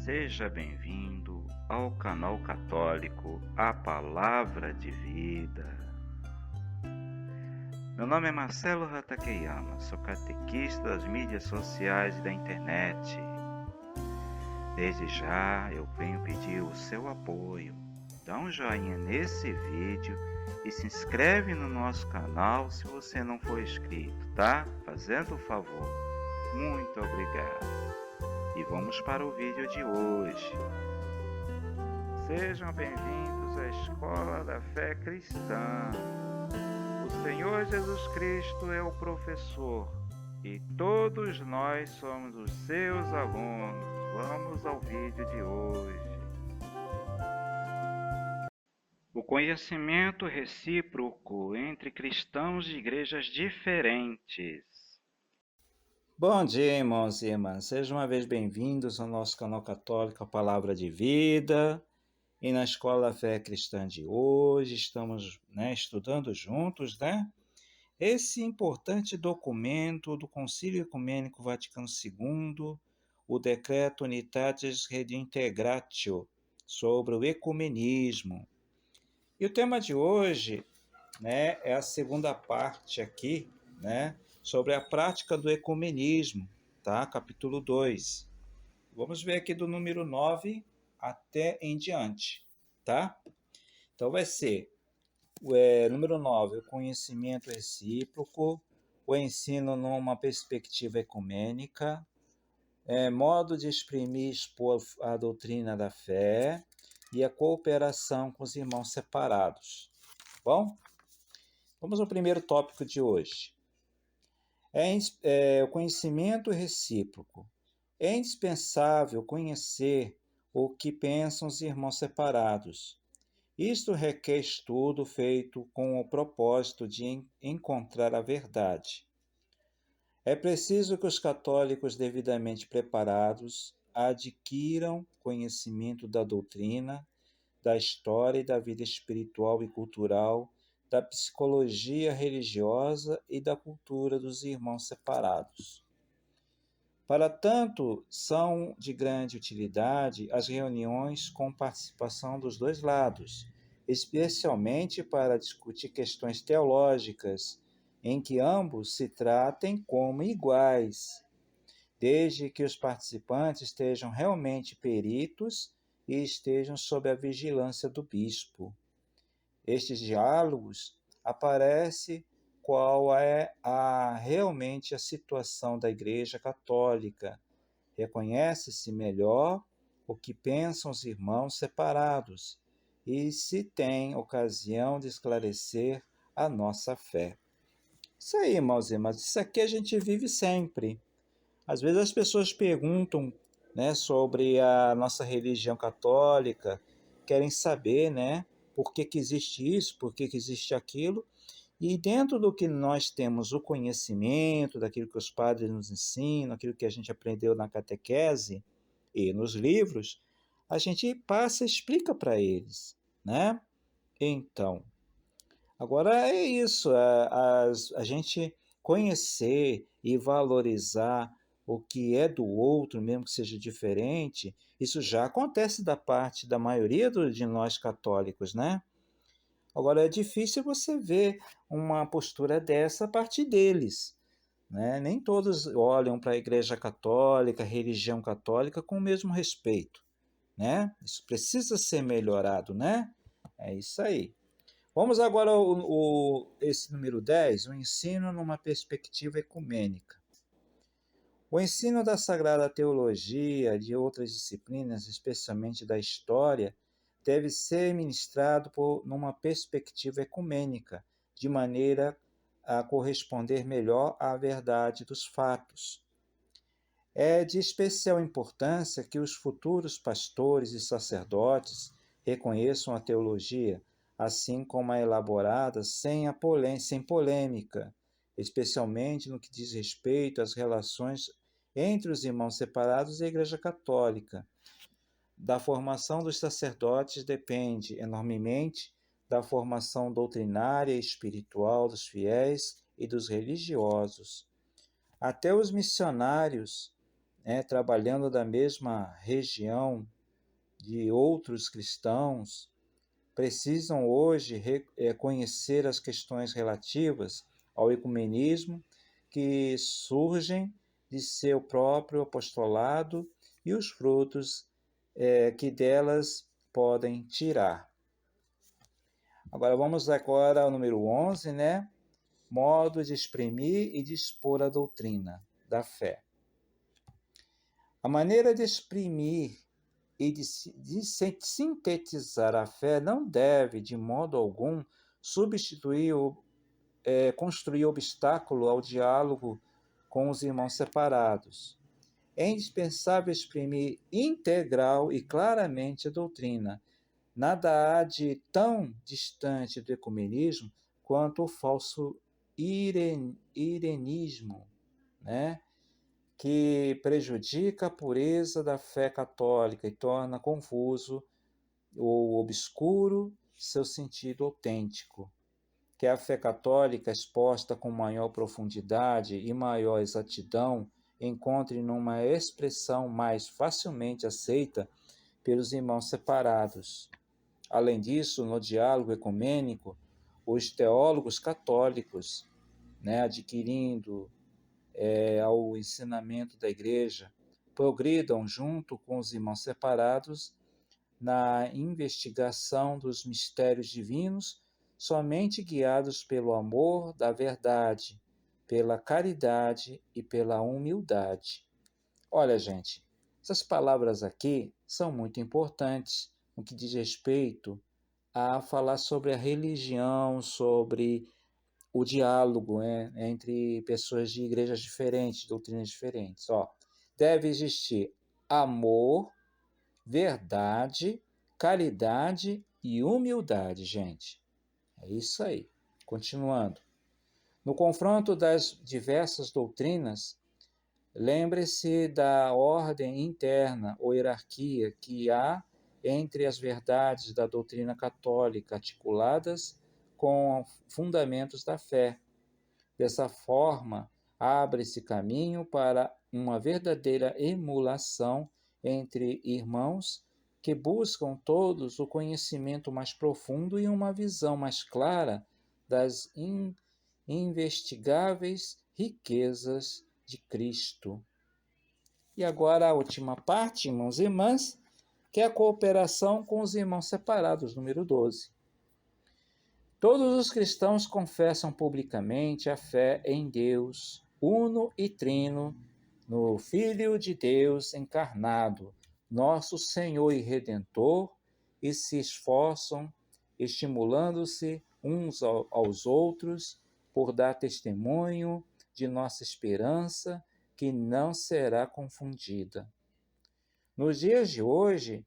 Seja bem-vindo ao canal católico A Palavra de Vida. Meu nome é Marcelo Hatakeyama, sou catequista das mídias sociais e da internet. Desde já eu venho pedir o seu apoio. Dá um joinha nesse vídeo e se inscreve no nosso canal se você não for inscrito, tá? Fazendo o favor. Muito obrigado. E vamos para o vídeo de hoje. Sejam bem-vindos à Escola da Fé Cristã. O Senhor Jesus Cristo é o professor e todos nós somos os seus alunos. Vamos ao vídeo de hoje. O conhecimento recíproco entre cristãos de igrejas diferentes. Bom dia, irmãos e irmãs. Sejam uma vez bem-vindos ao nosso canal católico A Palavra de Vida. E na Escola da Fé Cristã de hoje estamos estudando juntos, esse importante documento do Concílio Ecumênico Vaticano II, o Decreto Unitatis Redintegratio, sobre o ecumenismo. E o tema de hoje é a segunda parte aqui, sobre a prática do ecumenismo, tá? Capítulo 2. Vamos ver aqui do número 9 até em diante, tá? Então vai ser número 9, o conhecimento recíproco, o ensino numa perspectiva ecumênica, modo de exprimir e expor a doutrina da fé e a cooperação com os irmãos separados. Bom, vamos ao primeiro tópico de hoje. O conhecimento recíproco. É indispensável conhecer o que pensam os irmãos separados. Isto requer estudo feito com o propósito de encontrar a verdade. É preciso que os católicos devidamente preparados adquiram conhecimento da doutrina, da história e da vida espiritual e cultural, da psicologia religiosa e da cultura dos irmãos separados. Para tanto, são de grande utilidade as reuniões com participação dos dois lados, especialmente para discutir questões teológicas, em que ambos se tratem como iguais, desde que os participantes estejam realmente peritos e estejam sob a vigilância do bispo. Estes diálogos aparecem qual é realmente a situação da Igreja Católica. Reconhece-se melhor o que pensam os irmãos separados e se tem ocasião de esclarecer a nossa fé. Isso aí, irmãos e irmãs, isso aqui a gente vive sempre. Às vezes as pessoas perguntam sobre a nossa religião católica, querem saber por que existe isso, por que existe aquilo, e dentro do que nós temos o conhecimento, daquilo que os padres nos ensinam, aquilo que a gente aprendeu na catequese e nos livros, a gente passa e explica para eles, Então, agora é isso, a gente conhecer e valorizar o que é do outro, mesmo que seja diferente, isso já acontece da parte da maioria de nós católicos, Agora, é difícil você ver uma postura dessa a partir deles. Nem todos olham para a Igreja Católica, a religião católica, com o mesmo respeito. Isso precisa ser melhorado, É isso aí. Vamos agora esse número 10, o ensino numa perspectiva ecumênica. O ensino da Sagrada Teologia e de outras disciplinas, especialmente da história, deve ser ministrado numa perspectiva ecumênica, de maneira a corresponder melhor à verdade dos fatos. É de especial importância que os futuros pastores e sacerdotes reconheçam a teologia, assim como a elaborada sem polêmica, especialmente no que diz respeito às relações entre os irmãos separados e a Igreja Católica. Da formação dos sacerdotes depende enormemente da formação doutrinária e espiritual dos fiéis e dos religiosos. Até os missionários trabalhando da mesma região de outros cristãos, precisam hoje conhecer as questões relativas ao ecumenismo que surgem de seu próprio apostolado e os frutos que delas podem tirar. Agora vamos ao número 11, né? Modo de exprimir e de expor a doutrina da fé. A maneira de exprimir e de sintetizar a fé não deve, de modo algum, substituir ou construir obstáculo ao diálogo com os irmãos separados. É indispensável exprimir integral e claramente a doutrina. Nada há de tão distante do ecumenismo quanto o falso irenismo, né? Que prejudica a pureza da fé católica e torna confuso ou obscuro seu sentido autêntico. Que a fé católica, exposta com maior profundidade e maior exatidão, encontre numa expressão mais facilmente aceita pelos irmãos separados. Além disso, no diálogo ecumênico, os teólogos católicos, adquirindo ao ensinamento da Igreja, progridam junto com os irmãos separados na investigação dos mistérios divinos, somente guiados pelo amor da verdade, pela caridade e pela humildade. Olha, gente, essas palavras aqui são muito importantes no que diz respeito a falar sobre a religião, sobre o diálogo entre pessoas de igrejas diferentes, doutrinas diferentes. Deve existir amor, verdade, caridade e humildade, gente. É isso aí. Continuando. No confronto das diversas doutrinas, lembre-se da ordem interna ou hierarquia que há entre as verdades da doutrina católica articuladas com fundamentos da fé. Dessa forma, abre-se caminho para uma verdadeira emulação entre irmãos que buscam todos o conhecimento mais profundo e uma visão mais clara das investigáveis riquezas de Cristo. E agora a última parte, irmãos e irmãs, que é a cooperação com os irmãos separados, número 12. Todos os cristãos confessam publicamente a fé em Deus, uno e trino, no Filho de Deus encarnado, nosso Senhor e Redentor, e se esforçam, estimulando-se uns aos outros, por dar testemunho de nossa esperança, que não será confundida. Nos dias de hoje,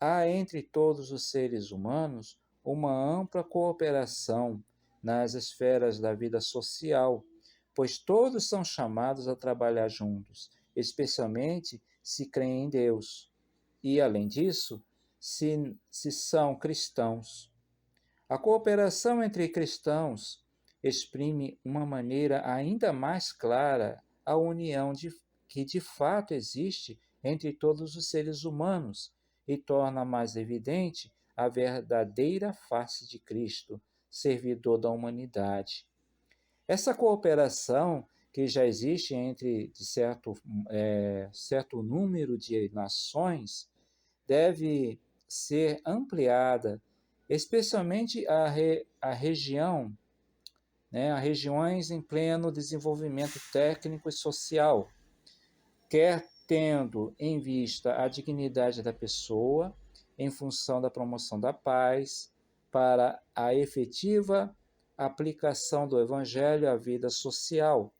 há entre todos os seres humanos uma ampla cooperação nas esferas da vida social, pois todos são chamados a trabalhar juntos, especialmente se creem em Deus. E, além disso, se são cristãos. A cooperação entre cristãos exprime uma maneira ainda mais clara a união que de fato existe entre todos os seres humanos e torna mais evidente a verdadeira face de Cristo, servidor da humanidade. Essa cooperação que já existe entre certo número de nações deve ser ampliada, especialmente a regiões em pleno desenvolvimento técnico e social, quer tendo em vista a dignidade da pessoa, em função da promoção da paz, para a efetiva aplicação do Evangelho à vida social,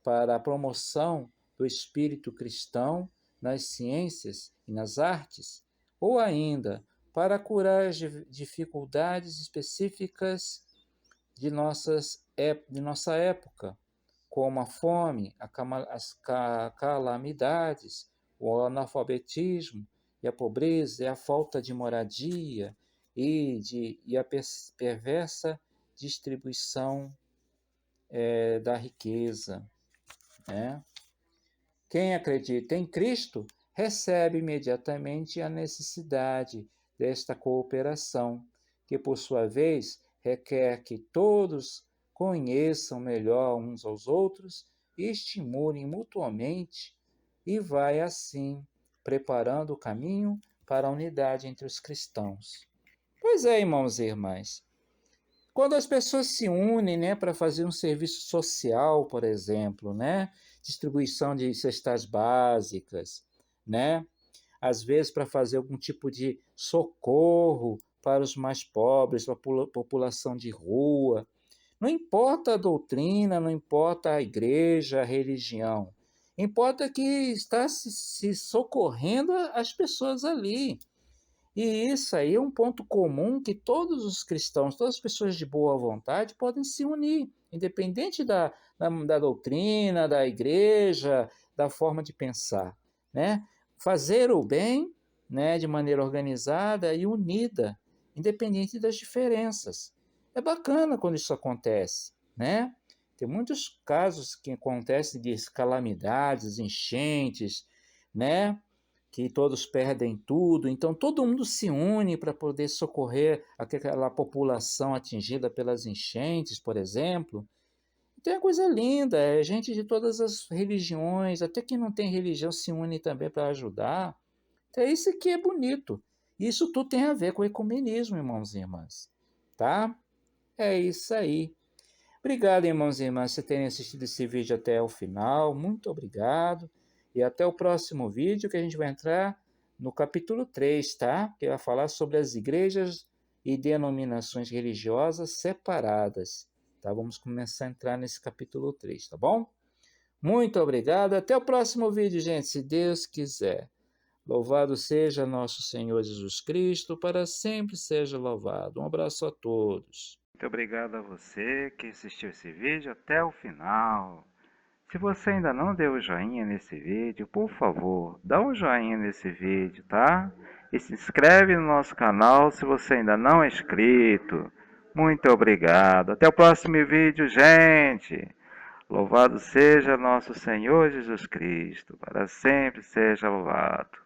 para a promoção do espírito cristão nas ciências e nas artes, ou ainda para curar as dificuldades específicas de nossa época, como a fome, as calamidades, o analfabetismo e a pobreza, e a falta de moradia e a perversa distribuição da riqueza. Quem acredita em Cristo recebe imediatamente a necessidade desta cooperação, que por sua vez requer que todos conheçam melhor uns aos outros e estimulem mutuamente, e vai assim preparando o caminho para a unidade entre os cristãos. Pois é, irmãos e irmãs, quando as pessoas se unem, né, para fazer um serviço social, por exemplo, né, distribuição de cestas básicas, né, às vezes para fazer algum tipo de socorro para os mais pobres, para a população de rua, não importa a doutrina, não importa a igreja, a religião, importa que está se socorrendo as pessoas ali. E isso aí é um ponto comum que todos os cristãos, todas as pessoas de boa vontade podem se unir, independente da doutrina, da igreja, da forma de pensar, né? Fazer o bem, né, de maneira organizada e unida, independente das diferenças. É bacana quando isso acontece, né? Tem muitos casos que acontecem de calamidades, enchentes, né? Que todos perdem tudo, então todo mundo se une para poder socorrer aquela população atingida pelas enchentes, por exemplo. Então é coisa linda, é gente de todas as religiões, até quem não tem religião se une também para ajudar. Então é isso que é bonito. Isso tudo tem a ver com o ecumenismo, irmãos e irmãs, tá? É isso aí. Obrigado, irmãos e irmãs, por terem assistido esse vídeo até o final. Muito obrigado. E até o próximo vídeo, que a gente vai entrar no capítulo 3, tá? Que vai falar sobre as igrejas e denominações religiosas separadas. Tá? Vamos começar a entrar nesse capítulo 3, tá bom? Muito obrigado. Até o próximo vídeo, gente, se Deus quiser. Louvado seja nosso Senhor Jesus Cristo, para sempre seja louvado. Um abraço a todos. Muito obrigado a você que assistiu esse vídeo até o final. Se você ainda não deu o joinha nesse vídeo, por favor, dá um joinha nesse vídeo, tá? E se inscreve no nosso canal se você ainda não é inscrito. Muito obrigado. Até o próximo vídeo, gente. Louvado seja nosso Senhor Jesus Cristo, para sempre seja louvado.